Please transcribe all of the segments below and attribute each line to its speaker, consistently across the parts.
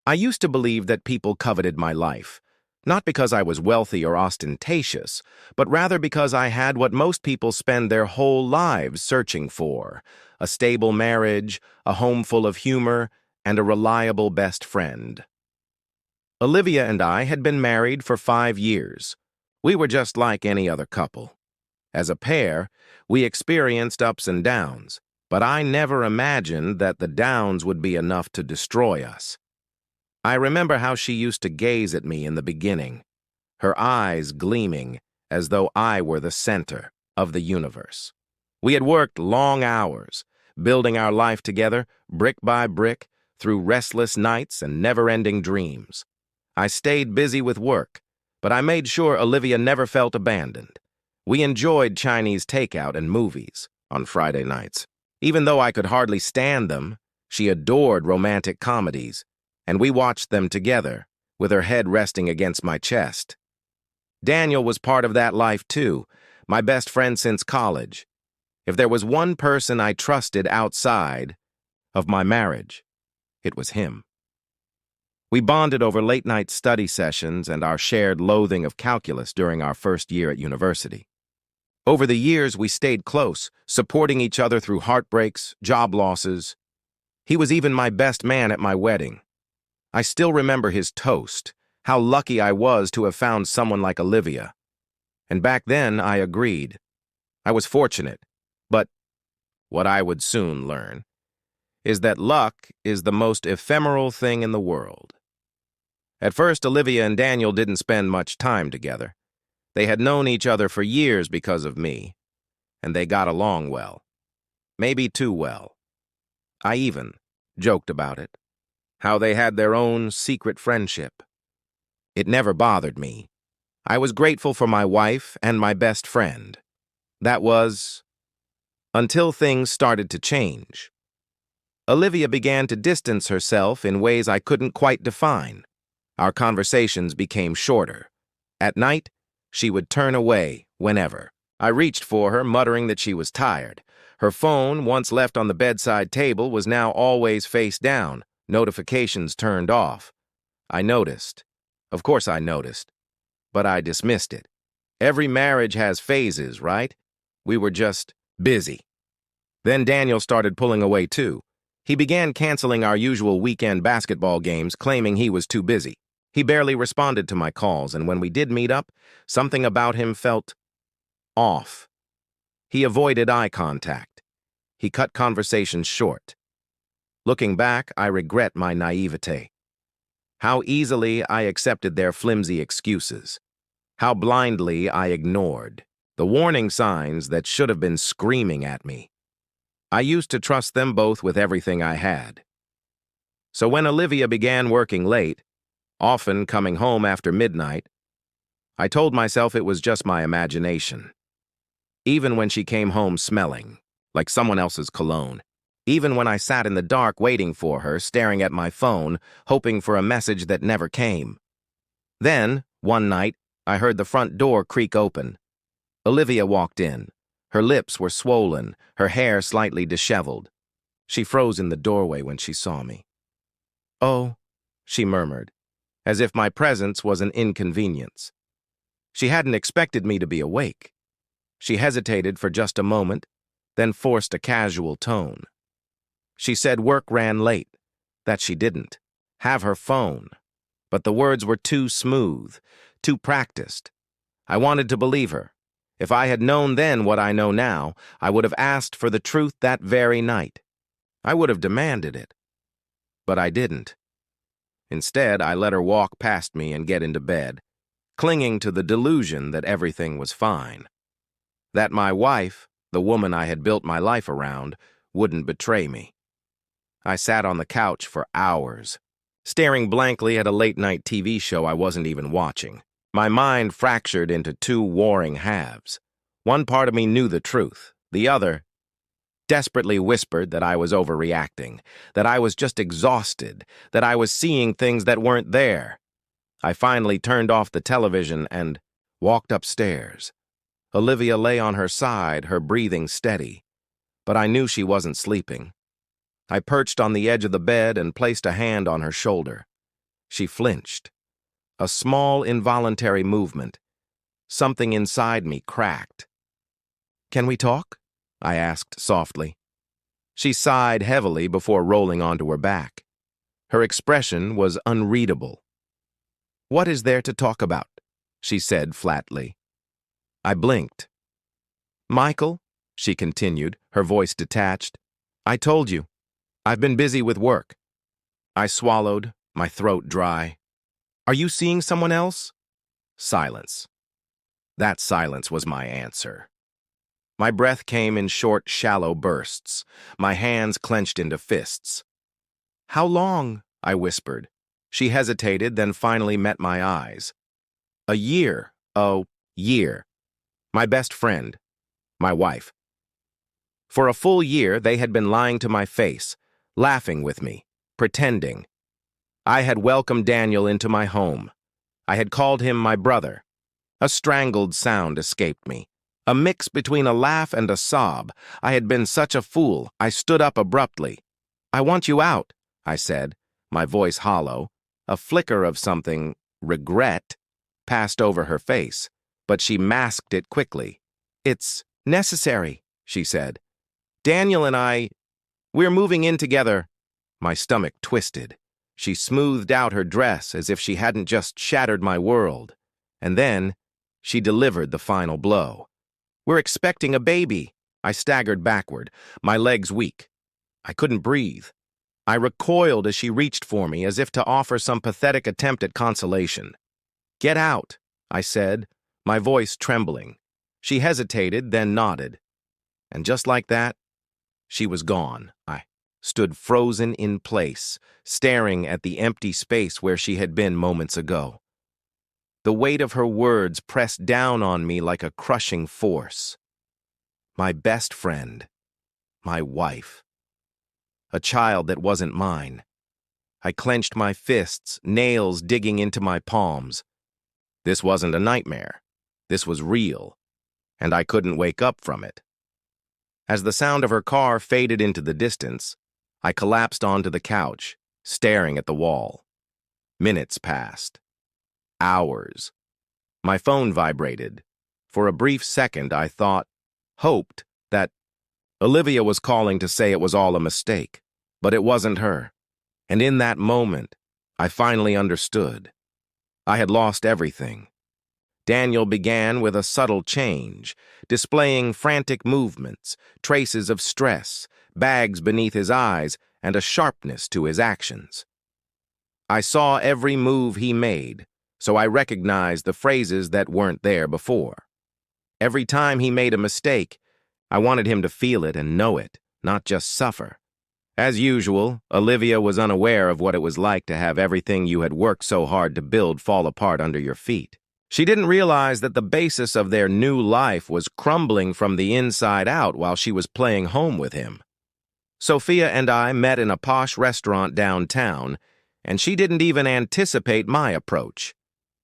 Speaker 1: I used to believe that people coveted my life, not because I was wealthy or ostentatious, but rather because I had what most people spend their whole lives searching for: a stable marriage, a home full of humor, and a reliable best friend. Olivia and I had been married for 5 years. We were just like any other couple. As a pair, we experienced ups and downs, but I never imagined that the downs would be enough to destroy us. I remember how she used to gaze at me in the beginning, her eyes gleaming as though I were the center of the universe. We had worked long hours, building our life together, brick by brick, through restless nights and never-ending dreams. I stayed busy with work, but I made sure Olivia never felt abandoned. We enjoyed Chinese takeout and movies on Friday nights. Even though I could hardly stand them, she adored romantic comedies, and we watched them together, with her head resting against my chest. Daniel was part of that life too, my best friend since college. If there was one person I trusted outside of my marriage, it was him. We bonded over late-night study sessions and our shared loathing of calculus during our first year at university. Over the years, we stayed close, supporting each other through heartbreaks, job losses. He was even my best man at my wedding. I still remember his toast, how lucky I was to have found someone like Olivia. And back then, I agreed. I was fortunate, but what I would soon learn is that luck is the most ephemeral thing in the world. At first, Olivia and Daniel didn't spend much time together. They had known each other for years because of me, and they got along well. Maybe too well. I even joked about it, how they had their own secret friendship. It never bothered me. I was grateful for my wife and my best friend. That was until things started to change. Olivia began to distance herself in ways I couldn't quite define. Our conversations became shorter. At night, she would turn away whenever. I reached for her, muttering that she was tired. Her phone, once left on the bedside table, was now always face down, notifications turned off. I noticed. Of course I noticed. But I dismissed it. Every marriage has phases, right? We were just busy. Then Daniel started pulling away too. He began canceling our usual weekend basketball games, claiming he was too busy. He barely responded to my calls, and when we did meet up, something about him felt off. He avoided eye contact. He cut conversations short. Looking back, I regret my naivete. How easily I accepted their flimsy excuses. How blindly I ignored the warning signs that should have been screaming at me. I used to trust them both with everything I had. So when Olivia began working late, often coming home after midnight, I told myself it was just my imagination. Even when she came home smelling like someone else's cologne, even when I sat in the dark waiting for her, staring at my phone, hoping for a message that never came. Then, one night, I heard the front door creak open. Olivia walked in. Her lips were swollen, her hair slightly disheveled. She froze in the doorway when she saw me. "Oh," she murmured, as if my presence was an inconvenience. She hadn't expected me to be awake. She hesitated for just a moment, then forced a casual tone. She said work ran late, that she didn't have her phone, but the words were too smooth, too practiced. I wanted to believe her. If I had known then what I know now, I would have asked for the truth that very night. I would have demanded it. But I didn't. Instead, I let her walk past me and get into bed, clinging to the delusion that everything was fine. That my wife, the woman I had built my life around, wouldn't betray me. I sat on the couch for hours, staring blankly at a late-night TV show I wasn't even watching. My mind fractured into two warring halves. One part of me knew the truth. The other desperately whispered that I was overreacting, that I was just exhausted, that I was seeing things that weren't there. I finally turned off the television and walked upstairs. Olivia lay on her side, her breathing steady, but I knew she wasn't sleeping. I perched on the edge of the bed and placed a hand on her shoulder. She flinched. A small, involuntary movement. Something inside me cracked. "Can we talk?" I asked softly. She sighed heavily before rolling onto her back. Her expression was unreadable. "What is there to talk about?" she said flatly. I blinked. "Michael," she continued, her voice detached, "I told you. I've been busy with work." I swallowed, my throat dry. "Are you seeing someone else?" Silence. That silence was my answer. My breath came in short, shallow bursts. My hands clenched into fists. "How long?" I whispered. She hesitated, then finally met my eyes. "A year. Oh, year. My best friend. My wife." For a full year, they had been lying to my face, laughing with me, pretending. I had welcomed Daniel into my home. I had called him my brother. A strangled sound escaped me. A mix between a laugh and a sob. I had been such a fool. I stood up abruptly. "I want you out," I said, my voice hollow. A flicker of something, regret, passed over her face, but she masked it quickly. "It's necessary," she said. "Daniel and we're moving in together." My stomach twisted. She smoothed out her dress as if she hadn't just shattered my world. And then she delivered the final blow. "We're expecting a baby." I staggered backward, my legs weak. I couldn't breathe. I recoiled as she reached for me, as if to offer some pathetic attempt at consolation. "Get out," I said, my voice trembling. She hesitated, then nodded. And just like that, she was gone. I stood frozen in place, staring at the empty space where she had been moments ago. The weight of her words pressed down on me like a crushing force. My best friend. My wife. A child that wasn't mine. I clenched my fists, nails digging into my palms. This wasn't a nightmare. This was real, and I couldn't wake up from it. As the sound of her car faded into the distance, I collapsed onto the couch, staring at the wall. Minutes passed. Hours. My phone vibrated. For a brief second, I hoped, that Olivia was calling to say it was all a mistake. But it wasn't her. And in that moment, I finally understood. I had lost everything. Daniel began with a subtle change, displaying frantic movements, traces of stress, bags beneath his eyes, and a sharpness to his actions. I saw every move he made, so I recognized the phrases that weren't there before. Every time he made a mistake, I wanted him to feel it and know it, not just suffer. As usual, Olivia was unaware of what it was like to have everything you had worked so hard to build fall apart under your feet. She didn't realize that the basis of their new life was crumbling from the inside out while she was playing home with him. Sophia and I met in a posh restaurant downtown, and she didn't even anticipate my approach.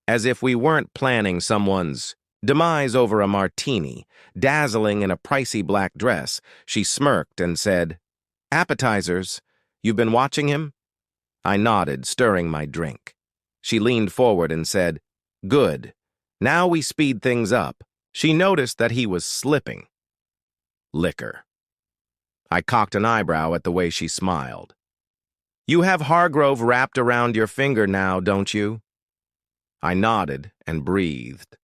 Speaker 1: As if we weren't planning someone's demise over a martini, dazzling in a pricey black dress, she smirked and said, "Appetizers. You've been watching him?" I nodded, stirring my drink. She leaned forward and said, "Good. Now we speed things up." She noticed that he was slipping. Liquor. I cocked an eyebrow at the way she smiled. "You have Hargrove wrapped around your finger now, don't you?" I nodded and breathed.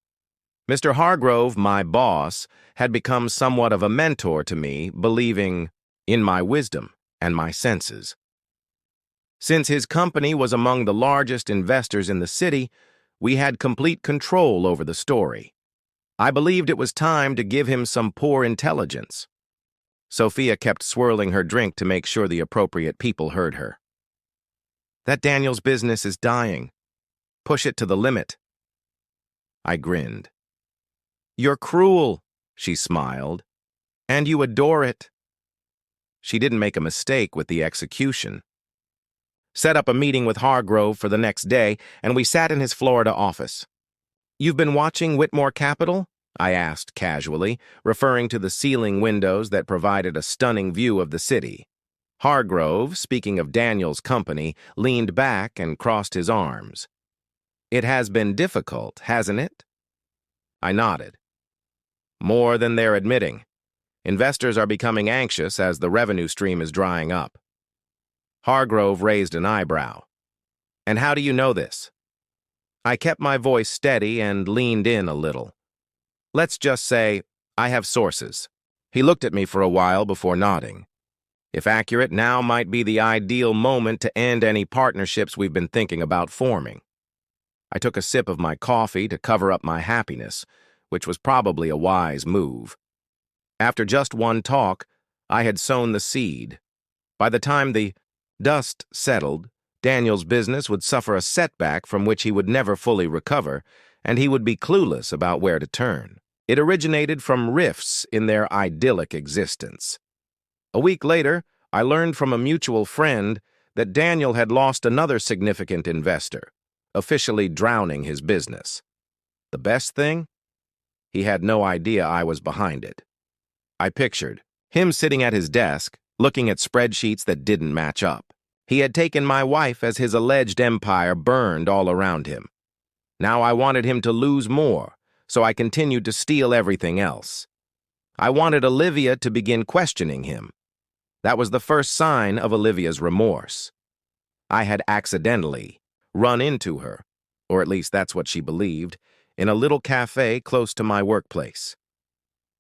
Speaker 1: Mr. Hargrove, my boss, had become somewhat of a mentor to me, believing in my wisdom and my senses. Since his company was among the largest investors in the city, we had complete control over the story. I believed it was time to give him some poor intelligence. Sophia kept swirling her drink to make sure the appropriate people heard her. "That Daniel's business is dying. Push it to the limit." I grinned. "You're cruel," she smiled, "and you adore it." She didn't make a mistake with the execution. Set up a meeting with Hargrove for the next day, and we sat in his Florida office. "You've been watching Whitmore Capital?" I asked casually, referring to the ceiling windows that provided a stunning view of the city. Hargrove, speaking of Daniel's company, leaned back and crossed his arms. It has been difficult, hasn't it? I nodded. More than they're admitting. Investors are becoming anxious as the revenue stream is drying up. Hargrove raised an eyebrow. And how do you know this? I kept my voice steady and leaned in a little. Let's just say, I have sources. He looked at me for a while before nodding. If accurate, now might be the ideal moment to end any partnerships we've been thinking about forming. I took a sip of my coffee to cover up my happiness, which was probably a wise move. After just one talk, I had sown the seed. By the time the dust settled, Daniel's business would suffer a setback from which he would never fully recover, and he would be clueless about where to turn. It originated from rifts in their idyllic existence. A week later, I learned from a mutual friend that Daniel had lost another significant investor, officially drowning his business. The best thing? He had no idea I was behind it. I pictured him sitting at his desk, looking at spreadsheets that didn't match up. He had taken my wife as his alleged empire burned all around him. Now I wanted him to lose more, so I continued to steal everything else. I wanted Olivia to begin questioning him. That was the first sign of Olivia's remorse. I had accidentally run into her, or at least that's what she believed, in a little cafe close to my workplace.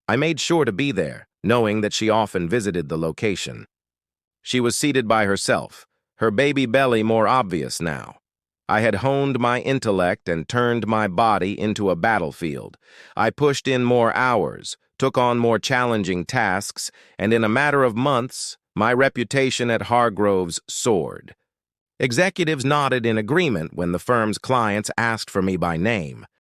Speaker 1: I made sure to be there, knowing that she often visited the location. She was seated by herself, her baby belly more obvious now. I had honed my intellect and turned my body into a battlefield. I pushed in more hours, took on more challenging tasks, and in a matter of months, my reputation at Hargrove's soared. Executives nodded in agreement when the firm's clients asked for me by name.